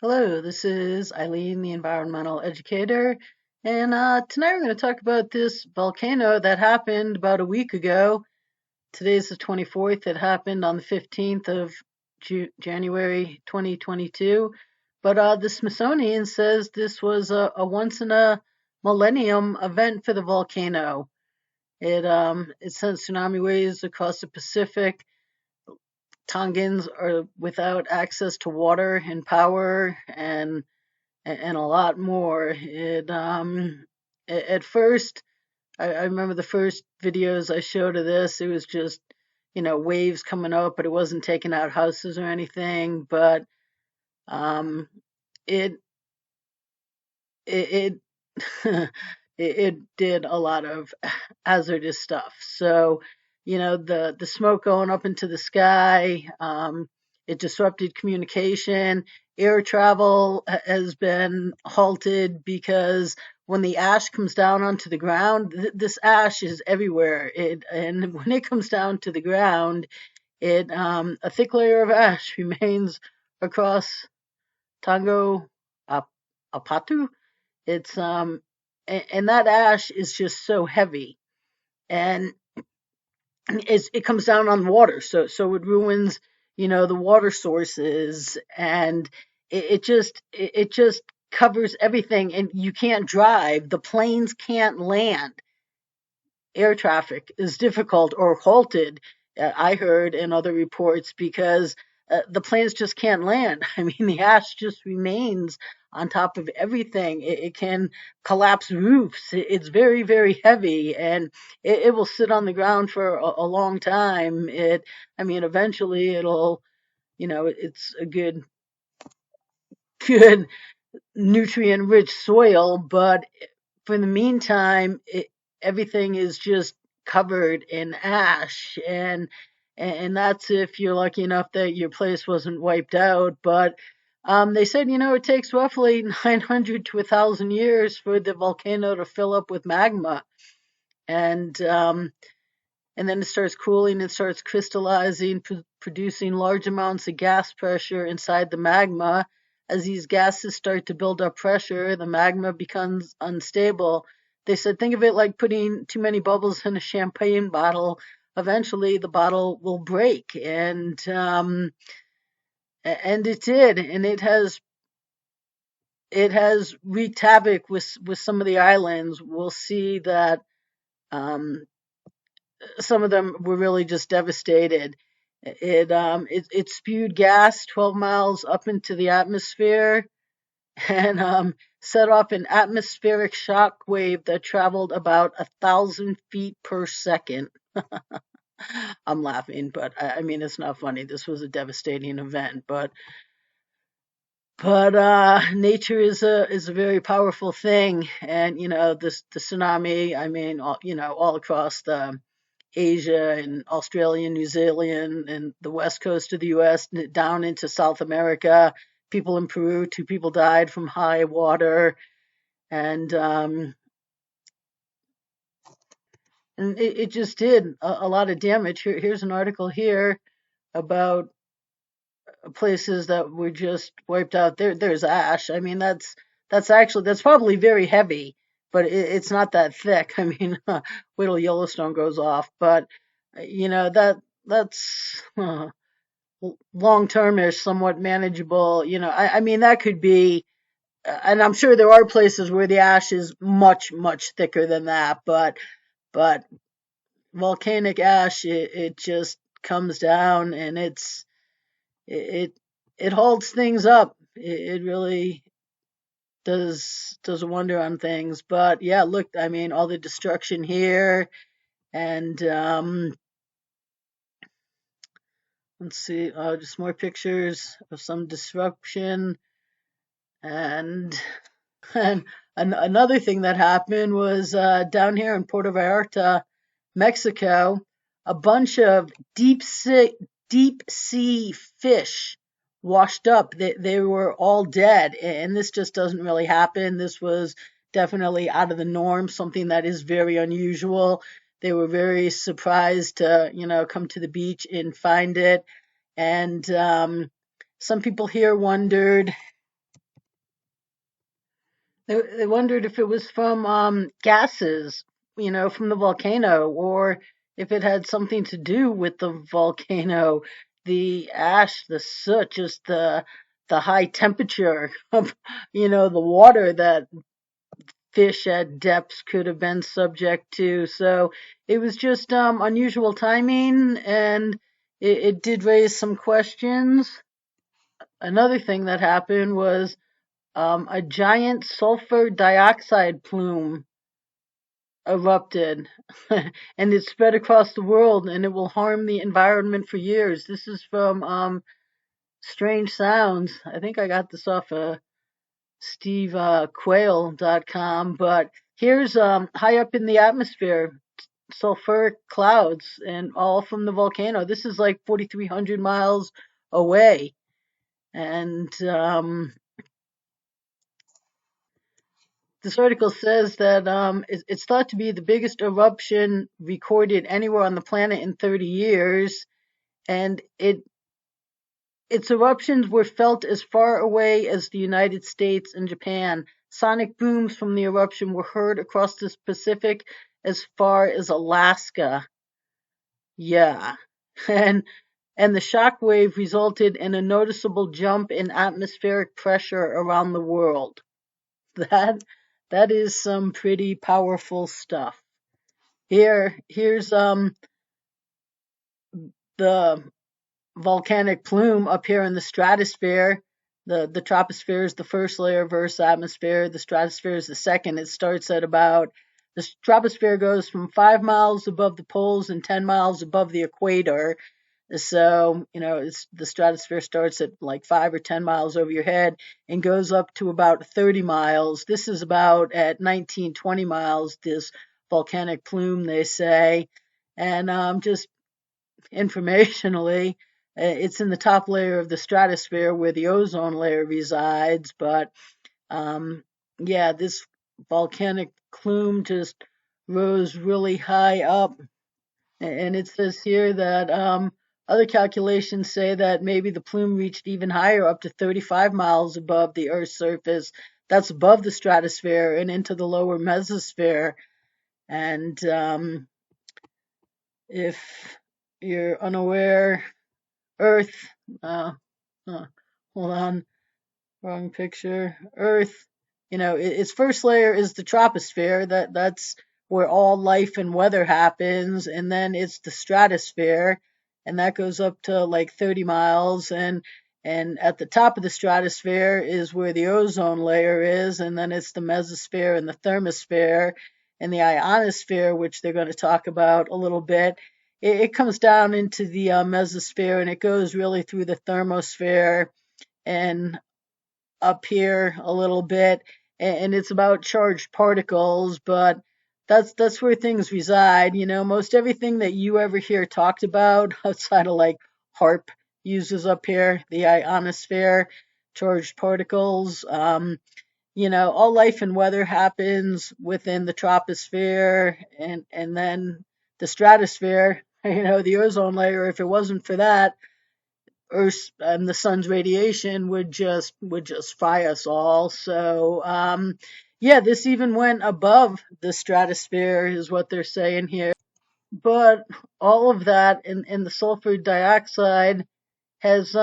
Hello, this is Eileen, the environmental educator, and tonight we're going to talk about this volcano that happened about a week ago. Today's the 24th. It happened on the 15th of January 2022. But the Smithsonian says this was a once in a millennium event for the volcano. It sent tsunami waves across the Pacific. Tongans are without access to water and power and a lot more. At first, I remember the first videos I showed of this, it was just, waves coming up, but it wasn't taking out houses or anything. But um, it it it, it did a lot of hazardous stuff. So, the smoke going up into the sky, it disrupted communication. Air travel has been halted because when the ash comes down onto the ground, this ash is everywhere. And when it comes down to the ground, it a thick layer of ash remains across Tonga Apatu. It's and that ash is just so heavy, and it comes down on water, so it ruins, the water sources, and it just covers everything, and you can't drive. The planes can't land. Air traffic is difficult or halted. I heard in other reports because the planes just can't land. I mean, the ash just remains on top of everything. It can collapse roofs. It's very, very heavy, and it will sit on the ground for a long time. I mean, eventually it'll, it's a good nutrient-rich soil, but for the meantime, everything is just covered in ash, and that's if you're lucky enough that your place wasn't wiped out. But they said, it takes roughly 900 to 1,000 years for the volcano to fill up with magma, and um, and then it starts cooling and starts crystallizing, producing large amounts of gas pressure inside the magma. As these gases start to build up pressure, the magma becomes unstable. They said, think of it like putting too many bubbles in a champagne bottle. Eventually, the bottle will break, and it did, and it has wreaked havoc with some of the islands. We'll see that um, some of them were really just devastated. It spewed gas 12 miles up into the atmosphere, and set off an atmospheric shock wave that traveled about 1,000 feet per second. I'm laughing, but I mean it's not funny. This was a devastating event, but nature is a very powerful thing, and this the tsunami. I mean, all across the Asia and Australia, New Zealand, and the west coast of the U.S. down into South America. People in Peru, 2 people died from high water, and um, and it just did a lot of damage. Here's an article here about places that were just wiped out. There's ash. I mean, that's probably very heavy, but it's not that thick. I mean, wait till Yellowstone goes off. But that's long term is somewhat manageable. I mean that could be, and I'm sure there are places where the ash is much thicker than that. But volcanic ash, it just comes down, and it it holds things up. It really does a wonder on things. But yeah, look, I mean, all the destruction here, and let's see, just more pictures of some disruption, and and another thing that happened was down here in Puerto Vallarta, Mexico, a bunch of deep sea fish washed up. They were all dead, and this just doesn't really happen. This was definitely out of the norm, something that is very unusual. They were very surprised to, come to the beach and find it. And some people here wondered They wondered if it was from gases, from the volcano, or if it had something to do with the volcano, the ash, the soot, just the high temperature of, the water that fish at depths could have been subject to. So it was just unusual timing, and it did raise some questions. Another thing that happened was a giant sulfur dioxide plume erupted and it spread across the world and it will harm the environment for years. This is from Strange Sounds. I think I got this off of stevequail.com, but here's high up in the atmosphere, sulfuric clouds and all from the volcano. This is like 4,300 miles away. And this article says that it's thought to be the biggest eruption recorded anywhere on the planet in 30 years, and its eruptions were felt as far away as the United States and Japan. Sonic booms from the eruption were heard across the Pacific as far as Alaska. Yeah. And and the shock wave resulted in a noticeable jump in atmospheric pressure around the world. That that is some pretty powerful stuff. Here's the volcanic plume up here in the stratosphere. The troposphere is the first layer of Earth's atmosphere. The stratosphere is the second. It starts at about the troposphere goes from 5 miles above the poles and 10 miles above the equator. So, the stratosphere starts at like 5 or 10 miles over your head and goes up to about 30 miles. This is about at 19, 20 miles, this volcanic plume, they say. And just informationally, it's in the top layer of the stratosphere where the ozone layer resides. But yeah, this volcanic plume just rose really high up. And it says here that other calculations say that maybe the plume reached even higher, up to 35 miles above the Earth's surface. That's above the stratosphere and into the lower mesosphere. And if you're unaware, Earth, uh, uh, hold on, wrong picture. Earth, its first layer is the troposphere. That's where all life and weather happens, and then it's the stratosphere, and that goes up to like 30 miles, and at the top of the stratosphere is where the ozone layer is, and then it's the mesosphere and the thermosphere and the ionosphere, which they're going to talk about a little bit. It comes down into the mesosphere, and it goes really through the thermosphere and up here a little bit, and it's about charged particles, but that's where things reside. Most everything that you ever hear talked about outside of like HARP uses up here, the ionosphere, charged particles. All life and weather happens within the troposphere and then the stratosphere. The ozone layer. If it wasn't for that, Earth and the sun's radiation would just fry us all. So yeah, this even went above the stratosphere, is what they're saying here. But all of that in the sulfur dioxide has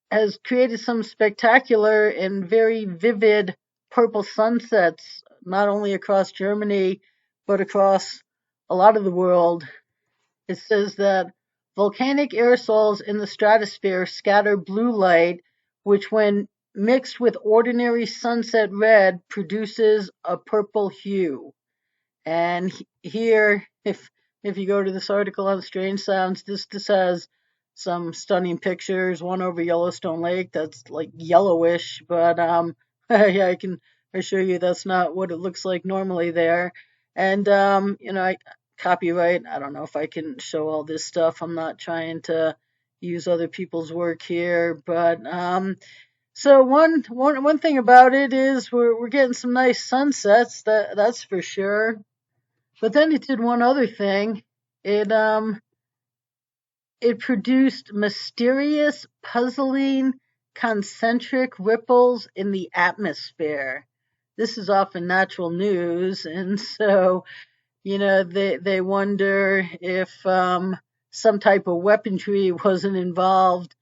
has created some spectacular and very vivid purple sunsets, not only across Germany but across a lot of the world. It says that volcanic aerosols in the stratosphere scatter blue light, which, when mixed with ordinary sunset red, produces a purple hue. And here, if you go to this article on Strange Sounds, this has some stunning pictures. One over Yellowstone Lake that's like yellowish, but yeah, I can assure you that's not what it looks like normally there. And I copyright. I don't know if I can show all this stuff. I'm not trying to use other people's work here, but so one thing about it is we're getting some nice sunsets. That's for sure. But then it did one other thing. It produced mysterious, puzzling, concentric ripples in the atmosphere. this is often natural news, and so they wonder if some type of weaponry wasn't involved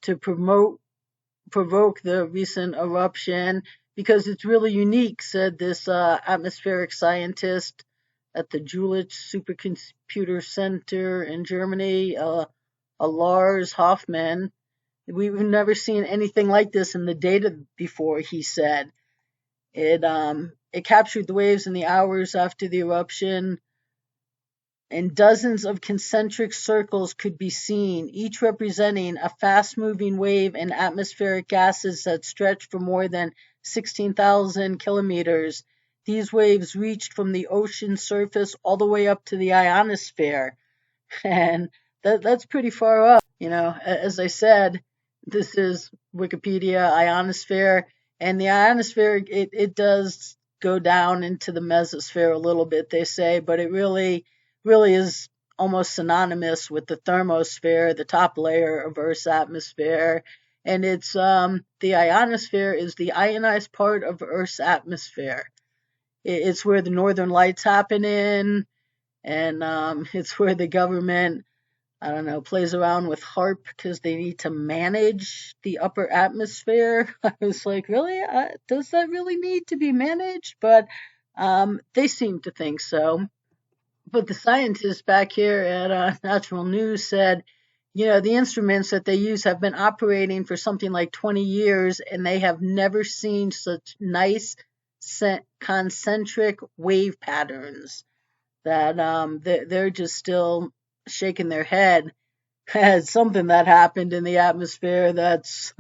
to provoke the recent eruption, because it's really unique, said this atmospheric scientist at the Jülich Supercomputer Center in Germany, a Lars Hoffman. We've never seen anything like this in the data before, he said. It captured the waves in the hours after the eruption, and dozens of concentric circles could be seen, each representing a fast-moving wave in atmospheric gases that stretched for more than 16,000 kilometers. These waves reached from the ocean surface all the way up to the ionosphere, and that's pretty far up. As I said, this is Wikipedia ionosphere, and the ionosphere, it does go down into the mesosphere a little bit, they say, but it really is almost synonymous with the thermosphere, the top layer of Earth's atmosphere. And it's the ionosphere is the ionized part of Earth's atmosphere. It's where the northern lights happen in, and it's where the government, I don't know, plays around with HAARP because they need to manage the upper atmosphere. I was like, really? Does that really need to be managed? But they seem to think so. But the scientists back here at Natural News said, the instruments that they use have been operating for something like 20 years, and they have never seen such nice concentric wave patterns, that they're just still shaking their head at something that happened in the atmosphere that's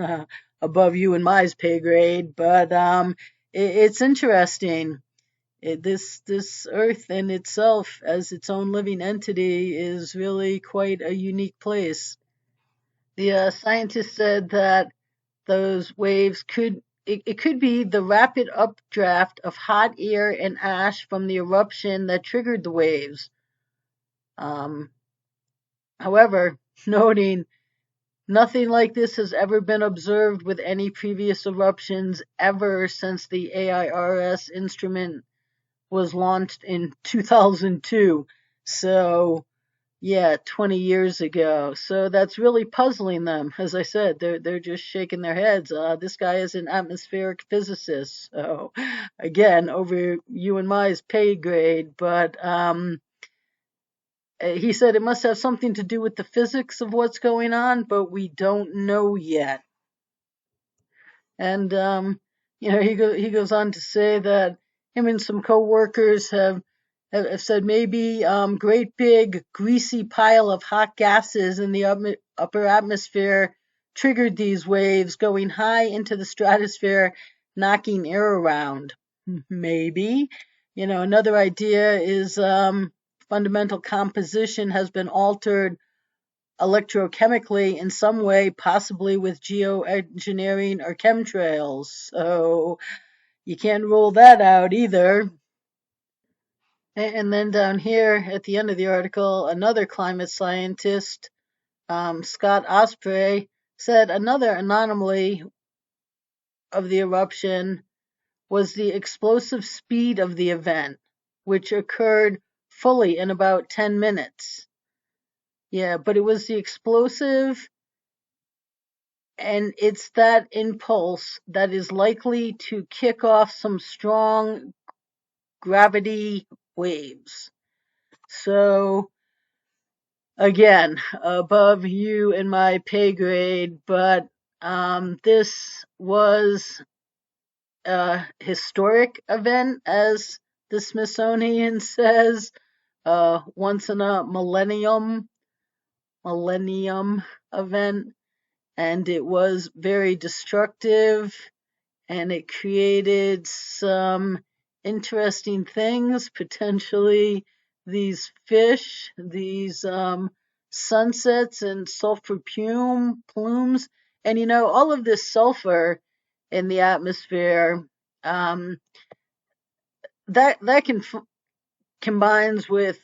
above you and my pay grade. But it's interesting. This Earth in itself, as its own living entity, is really quite a unique place. The scientists said that those waves it could be the rapid updraft of hot air and ash from the eruption that triggered the waves. However, noting nothing like this has ever been observed with any previous eruptions ever since the AIRS instrument was launched in 2002. So, yeah, 20 years ago. So that's really puzzling them. As I said, they're just shaking their heads. This guy is an atmospheric physicist. So, again, over you and my pay grade. But he said it must have something to do with the physics of what's going on, but we don't know yet. And he goes on to say that him and some coworkers have said maybe great big greasy pile of hot gases in the upper atmosphere triggered these waves going high into the stratosphere, knocking air around. Maybe. Another idea is fundamental composition has been altered electrochemically in some way, possibly with geoengineering or chemtrails. So you can't rule that out either. And then down here at the end of the article, another climate scientist, Scott Osprey, said another anomaly of the eruption was the explosive speed of the event, which occurred fully in about 10 minutes. Yeah, but it was the explosive, and it's that impulse that is likely to kick off some strong gravity waves. So, again, above you and my pay grade, but this was a historic event, as the Smithsonian says, once in a millennium event, and it was very destructive, and it created some interesting things, potentially these fish, these sunsets and sulfur plumes, and all of this sulfur in the atmosphere, that combines with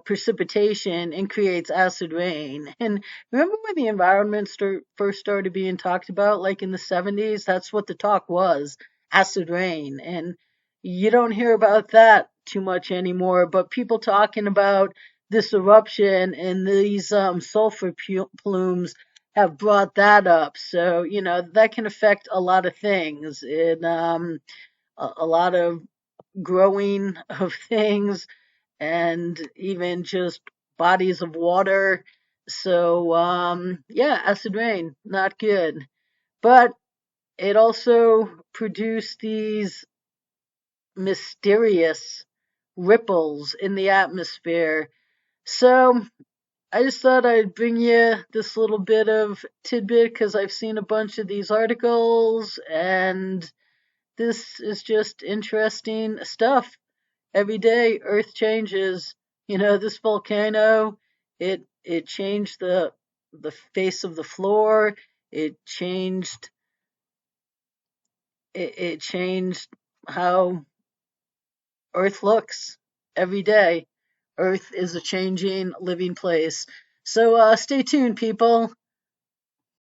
precipitation and creates acid rain. And remember when the environment first started being talked about, like in the 70s? That's what the talk was. acid rain. And you don't hear about that too much anymore, but people talking about this eruption and these sulfur plumes have brought that up. So, that can affect a lot of things. A lot of growing of things and even just bodies of water. So, yeah, acid rain, not good. But it also produced these mysterious ripples in the atmosphere. So, I just thought I'd bring you this little bit of tidbit because I've seen a bunch of these articles and this is just interesting stuff. Every day Earth changes. This volcano, it changed the face of the floor. It changed it changed how Earth looks every day. Earth is a changing living place. So stay tuned, people.